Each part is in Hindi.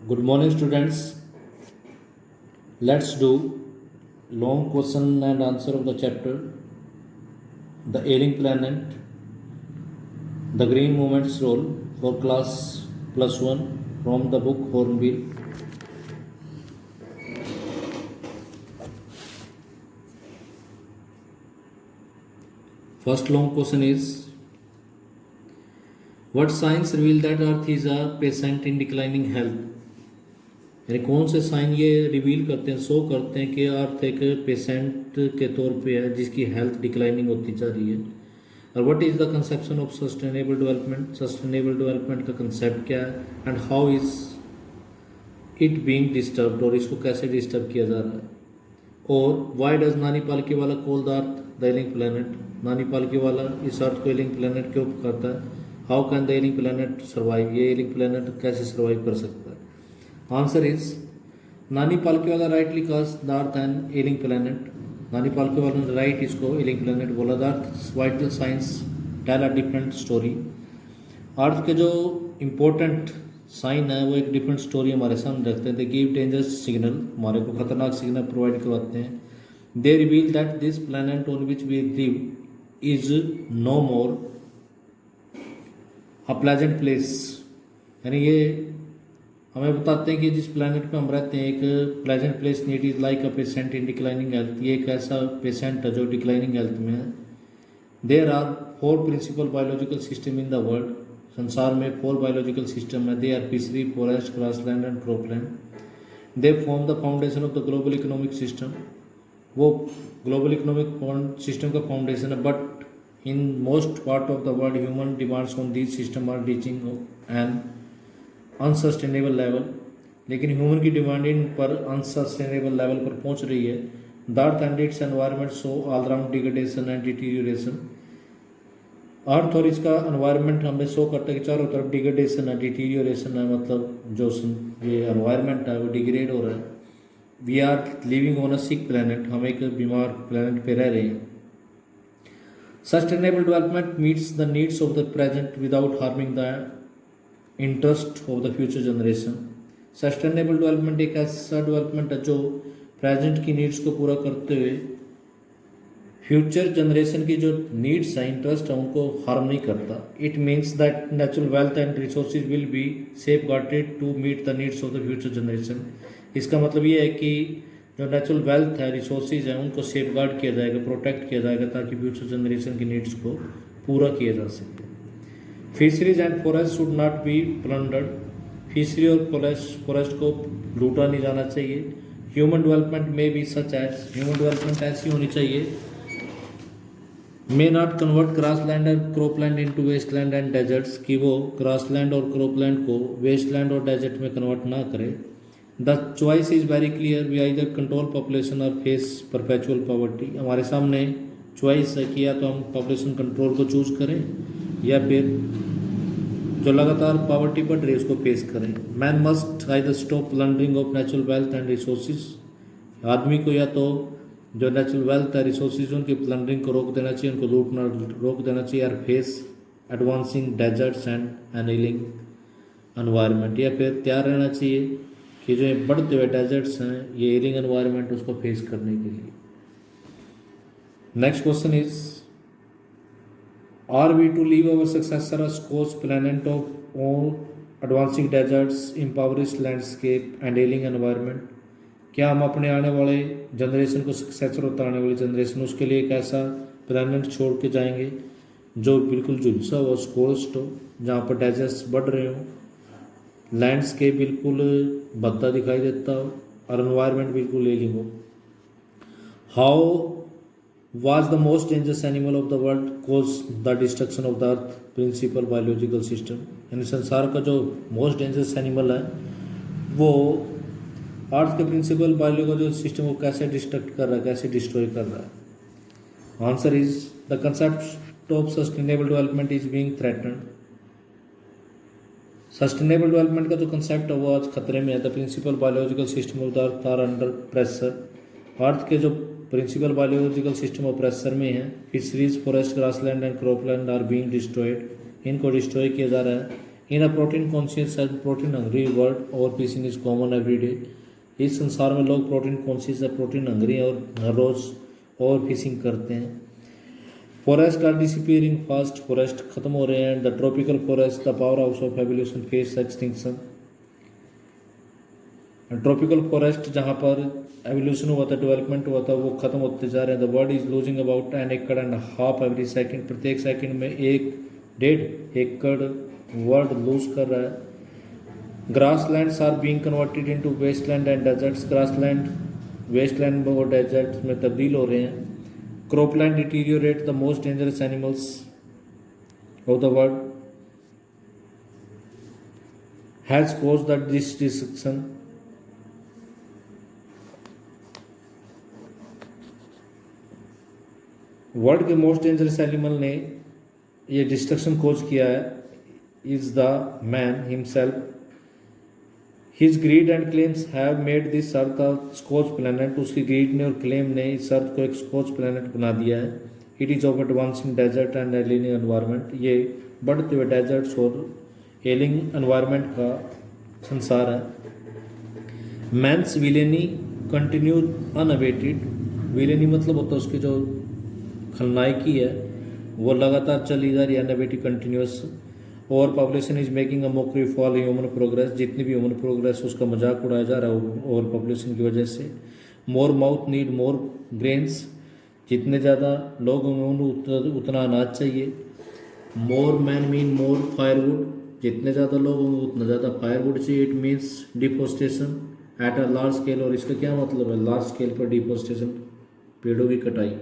Good morning, students. Let's do long question and answer of the chapter The Ailing Planet, the Green Movement's Role for class +1 from the book Hornbill. First long question is, what science revealed that Earth is a patient in declining health? यानी कौन से साइन ये रिवील करते हैं, शो करते हैं कि अर्थ एक पेशेंट के तौर पे है जिसकी हेल्थ डिक्लाइनिंग होती जा रही है। और what is the conception of sustainable development, sustainable development का कंसेप्ट क्या है and how is it being disturbed, और इसको कैसे डिस्टर्ब किया जा रहा है। और वाई डज नानी Palkhivala call the earth the ailing planet, Nani Palkhivala इस अर्थ को एलिंग प्लैनेट क्यों कहता है। How can the ailing planet survive, ये एलिंग प्लैनेट कैसे सर्वाइव कर सकता है। Answer is Nani Palkhivala rightly calls the earth an ailing planet, Nani Palkhivala ने राइट इसको एलिंग प्लैनेट बोला। The earth vital signs tell a different story, earth के जो इम्पोर्टेंट साइन है वो एक डिफरेंट स्टोरी हमारे सामने रखते हैं। दे गिव डेंजरस सिग्नल, हमारे को खतरनाक सिग्नल प्रोवाइड करवाते हैं। They reveal that this planet on which we live is no more a pleasant place, यानी ये हमें बताते हैं कि जिस प्लैनेट पे हम रहते हैं एक प्लेजेंट प्लेस नहीं, it is like a patient in declining health, ये एक ऐसा पेशेंट है जो डिक्लाइनिंग हेल्थ में है। There are 4 principal biological system in the world, संसार में 4 बायोलॉजिकल सिस्टम है। They are fishery, forest, grassland and cropland. They form the foundation of the global economic system, वो ग्लोबल इकोनॉमिक सिस्टम का फाउंडेशन है। But in most part of the world human demands on this system are reaching and unsustainable level, लेकिन ह्यूमन की डिमांड इन पर अनसस्टेनेबल लेवल पर पहुंच रही है। The earth and its environment show all round degradation and deterioration, earth और इसका एनवायरनमेंट हमें शो करता है कि चारों तरफ डिग्रेडेशन है, डिटीरियोरेशन है, मतलब जो ये एनवायरनमेंट है वो डिग्रेड हो रहा है। We are living on a sick planet, हम एक बीमार प्लैनेट पे रह रहे हैं। Sustainable development meets the needs of the present without harming the interest of the future generation. Sustainable development एक ऐसा डेवलपमेंट है जो प्रेजेंट की नीड्स को पूरा करते हुए फ्यूचर जनरेशन की जो नीड्स हैं, इंटरेस्ट है, उनको हार्म नहीं करता। It means that natural wealth and resources will be safeguarded to meet the needs of the future generation. इसका मतलब ये है कि जो नेचुरल वेल्थ है, रिसोर्सेज हैं, उनको सेफ गार्ड किया जाएगा, प्रोटेक्ट किया जाएगा ताकि फ्यूचर जनरेशन की नीड्स को पूरा किया जा सके। Fisheries and forest should not be plundered, fishery और फॉरेस्ट को लूटा नहीं जाना चाहिए। ह्यूमन डेवलपमेंट में भी सच है, ह्यूमन डेवलपमेंट ऐसी होनी चाहिए, may not convert grassland and cropland into wasteland and deserts, कि वो ग्रासलैंड और क्रॉपलैंड को वेस्टलैंड और डेजर्ट में कन्वर्ट ना करे। The choice is very clear, we either control population और फेस परपेचुअल पॉवर्टी, हमारे सामने चॉइस है कि या तो हम पॉपुलेशन कंट्रोल को चूज करें या फिर जो लगातार पॉवर्टी बढ़ रही है उसको फेस करें। Man must either stop plundering of natural wealth and resources, आदमी को या तो जो नेचुरल वेल्थ है, रिसोर्सेज, उनकी प्लंडरिंग को रोक देना चाहिए, उनको लूटना रोक देना चाहिए, और face advancing deserts and annealing environment, या फिर तैयार रहना चाहिए कि जो ये बढ़ते हुए डेजर्ट्स हैं, ये एलिंग एनवायरनमेंट, उसको फेस करने के लिए। Next question is, are we to leave our successor a scorched planet of all advancing deserts, impoverished landscape and ailing environment? क्या हम अपने आने वाले जनरेशन को, सक्सेसर होता आने वाली जनरेशन, उसके लिए एक ऐसा प्लानट छोड़ के जाएंगे जो बिल्कुल झुलसा हो, स्कोर्स्ड हो, जहाँ पर डेजर्ट्स बढ़ रहे हो, लैंडस्केप बिल्कुल भद्दा दिखाई देता हो और एनवायरनमेंट बिल्कुल एलिंग हो। How was the most dangerous animal of the world caused the destruction of the earth principal biological system, यानी संसार का जो मोस्ट डेंजरस एनिमल है वो अर्थ के प्रिंसिपल बायोलॉजिकल सिस्टम को कैसे डिस्ट्रक्ट कर रहा है, कैसे डिस्ट्रॉय कर रहा है। Answer is the concept of sustainable development is being threatened, sustainable development का जो कंसेप्ट है वो आज खतरे में है। The principal biological system of the earth are under pressure, earth के जो principal biological system of pressure में है। Fisheries, forest, grassland and cropland are being destroyed, इनको डिस्ट्रॉय किया जा रहा है। In a protein conscious and protein hungry world over fishing is common every day. इस संसार में लोग प्रोटीन कॉन्शियस है, प्रोटीन हंग्री है और हर रोज़ ओवर फिशिंग करते हैं। Forest are disappearing fast, forest खत्म हो रहे हैं। The tropical forest the powerhouse of evolution face extinction. Tropical forest जहाँ पर एवोल्यूशन हुआ था, डेवलपमेंट हुआ था, वो खत्म होते जा रहे हैं। The world is losing about an acre and half every second. प्रत्येक सेकंड में 1.5 एकड़ वर्ल्ड लूज कर रहा है। Grasslands are being converted into wasteland and deserts. Grassland wasteland और डेजर्ट में तब्दील हो रहे हैं। Cropland deteriorate the most dangerous animals of the world has caused the destruction. World के मोस्ट डेंजरस एनिमल ने ये डिस्ट्रक्शन कोज किया है is the man himself. His greed and claims have made this earth a scorched planet. उसकी ग्रीड ने और क्लेम ने इस अर्थ को एक स्कॉच प्लैनेट बना दिया है। It is of advancing desert and ailing environment. ये बढ़ते हुए डेजर्ट्स और एलिंग एनवायरनमेंट का संसार है। Man's villainy continue unabated. Villainy मतलब होता है उसकी जो खलनायकी है वो लगातार चली जा रही है, अनअबेटेड कंटिन्यूस। और population is making a Mokri for human progress. जितनी भी ह्यूमन प्रोग्रेस उसका मजाक उड़ाया जा रहा है और पॉपुलेशन की वजह से। मोर माउथ नीड मोर ग्रेन्स। जितने ज़्यादा लोग होंगे उतना अनाज चाहिए। मोर मैन मीन मोर फायरवुड। जितने ज़्यादा लोग होंगे उतना ज़्यादा फायरवुड चाहिए। It means deforestation at a large scale. और इसका क्या मतलब है? लार्ज स्केल पर डिफोरेस्टेशन, पेड़ों की कटाई।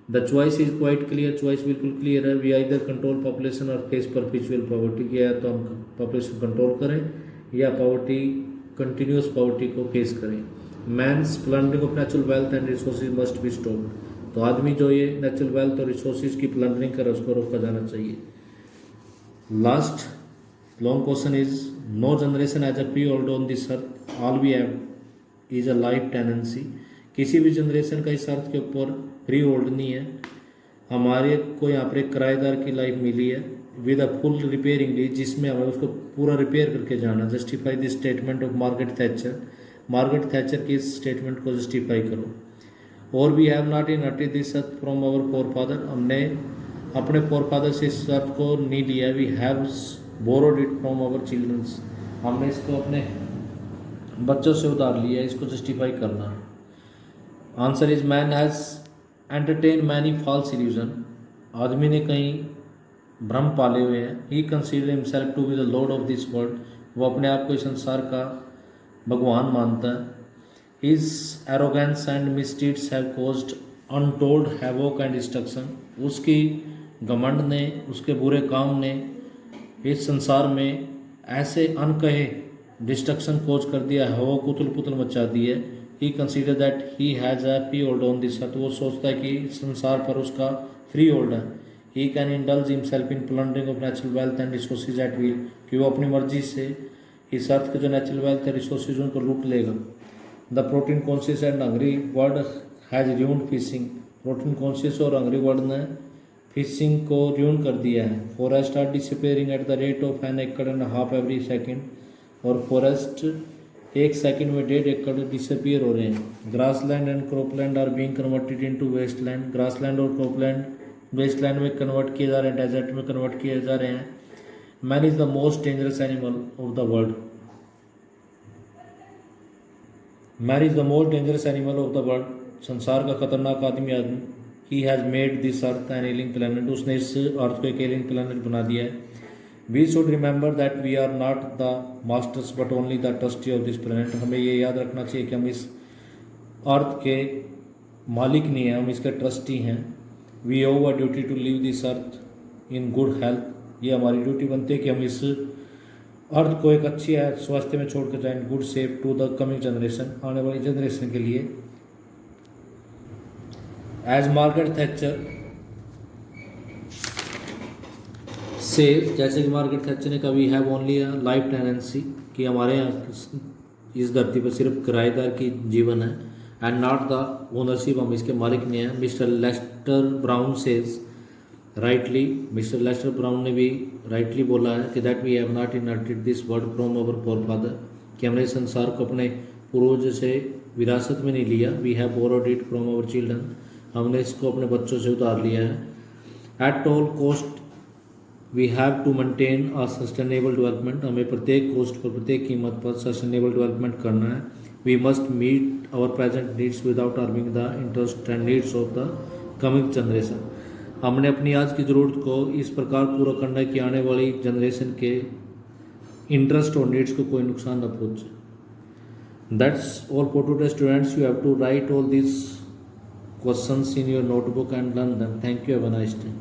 The choice is quite clear. Choice बिल्कुल क्लियर है। वी आइदर कंट्रोल पॉपुलेशन और फेस परपेचुअल पॉवर्टी। या तो हम पॉपुलेशन कंट्रोल करें या पॉवर्टी, कंटिन्यूस पॉवर्टी को फेस करें। Man's plundering of natural wealth and resources must be stopped. तो आदमी जो ये नेचुरल वेल्थ और रिसोर्सेज की प्लंडरिंग करे उसको रोका जाना चाहिए। Last long question is no generation has a freehold on this earth. All we have is a life tenancy. किसी भी जनरेशन का इस अर्थ के ऊपर फ्री होल्ड नहीं है। हमारे को यहाँ पर एक किराएदार की लाइफ मिली है with a full repairing lease, जिसमें हमें उसको पूरा रिपेयर करके जाना। Justify this statement of Margaret Thatcher. Margaret Thatcher की इस स्टेटमेंट को जस्टिफाई करो। और we have not inherited this earth from our forefather. हमने अपने फोर फादर से इस अर्थ को नहीं लिया। We have borrowed it from our childrens. हमने इसको अपने बच्चों से उधार लिया है। इसको जस्टिफाई करना। Answer is man has entertain many false illusion. आदमी ने कई भ्रम पाले हुए हैं। He consider himself to be the lord of this world. वो अपने आप को इस संसार का भगवान मानता है। His arrogance and misdeeds have caused untold havoc and destruction. उसकी घमंड ने, उसके बुरे काम ने इस संसार में ऐसे अनकहे डिस्ट्रक्शन कोज कर दिया, हैवोक उथल पुथल मचा दी है। He consider that he has a freehold on this earth. वो सोचता है कि संसार पर उसका फ्री होल्ड है। He can indulge himself in plundering of natural wealth and resources eight will. कि वो अपनी मर्जी से इस अर्थ के जो नेचुरल वेल्थ है, रिसोर्सेज, उनको लूट लेगा। The protein conscious and hungry world has ruined fishing. Protein conscious और हंग्री वर्ल्ड ने फिशिंग को र्यून कर दिया है। Forest are disappearing at the rate of an acre and half every second. और फॉरेस्ट एक सेकंड में 1.5 एकड़ डिसअपीयर हो रहे हैं। Grassland and cropland are being converted into wasteland. Grassland और क्रॉपलैंड वेस्टलैंड में कन्वर्ट किए जा रहे हैं, डेजर्ट में कन्वर्ट किए जा रहे हैं। Man is the most dangerous animal of the world. Man is the most dangerous animal of the world. संसार का खतरनाक आदमी। He has made this earth an ailing planet. उसने इस अर्थ को एक एलिंग प्लैनेट बना दिया है। We should remember that we are not the masters but only the trustee of this planet. हमें ये याद रखना चाहिए कि हम इस अर्थ के मालिक नहीं हैं, हम इसके ट्रस्टी हैं। We owe a duty to leave this earth in good health. ये हमारी ड्यूटी बनती है कि हम इस अर्थ को एक अच्छी स्वास्थ्य में छोड़ कर जाएं, good safe to the coming generation, आने वाली जनरेशन के लिए। एज मार्गरेट थैचर से, जैसे कि मार्गरेट थैचर ने कहा, we have only a life tenancy. कि हमारे यहाँ इस धरती पर सिर्फ किराएदार की जीवन है। एंड नॉट द ओनरशिप, हम इसके मालिक नहीं हैं। Mister Lester Brown says rightly mister Lester Brown ने भी राइटली बोला है कि that we have not inherited this world from our forefather, कि हमने संसार को अपने पूर्वज से विरासत में नहीं लिया। We have borrowed it from our children, हमने इसको अपने बच्चों से उतार लिया है। At all cost we have to maintain a sustainable development, हमें प्रत्येक कोस्ट पर प्रत्येक कीमत पर सस्टेनेबल डेवलपमेंट करना है। We must meet our present needs without harming the interest and needs of the coming generation, हमने अपनी आज की ज़रूरत को इस प्रकार पूरा करना है कि आने वाली जनरेशन के इंटरेस्ट और नीड्स को कोई नुकसान न पहुँचे। That's all for today students, you have to write all this questions in your notebook and learn them. Thank you, have a nice day.